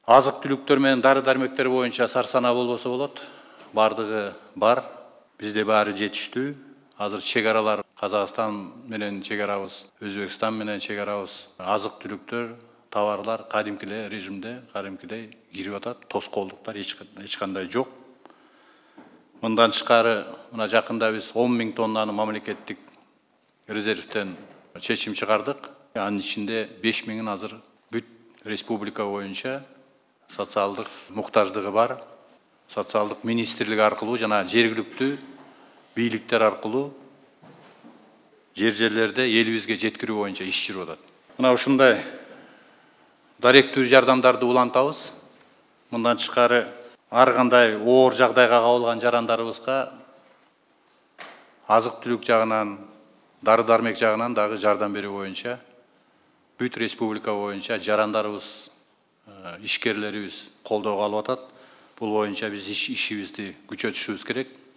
Азык түлүктөр менен дары дармектер боюнча сарсанаа болбосо болот. Бардыгы бар. Бизде баары жетиштүү. Азыр чек аралар Казакстан менен чек арабыз, Өзбекстан менен чек арабыз. Азык түлүктөр, товарлар кадимкилей режимде, кадимкилей кирип атат. Тоскоолдуктар эч кандай жок. Мындан тышкары мына жакында биз 10 000 тоннаны мамлекеттик резервден чечим чыгардык. Анын ичинде 5 000-ын азыр бүт республика боюнча социалдык муктаждыгы бар. Социалдык министрлик аркылуу жана жергиликтүү бийликтер аркылуу жерлерде элибизге жеткирүү боюнча иш жүрүп атат. Мына ушундай даректүү жардамдарды улантабыз. Мындан тышкары ар кандай оор жагдайга кабылган жарандарыбызга азык түлүк жагынан, дары дармек жагынан дагы жардам берүү боюнча бүт республика боюнча жарандарыбыз, ишкерлерибиз колдоого алып атат. Бул боюнча биз ишибизди күчөтүшүбүз керек.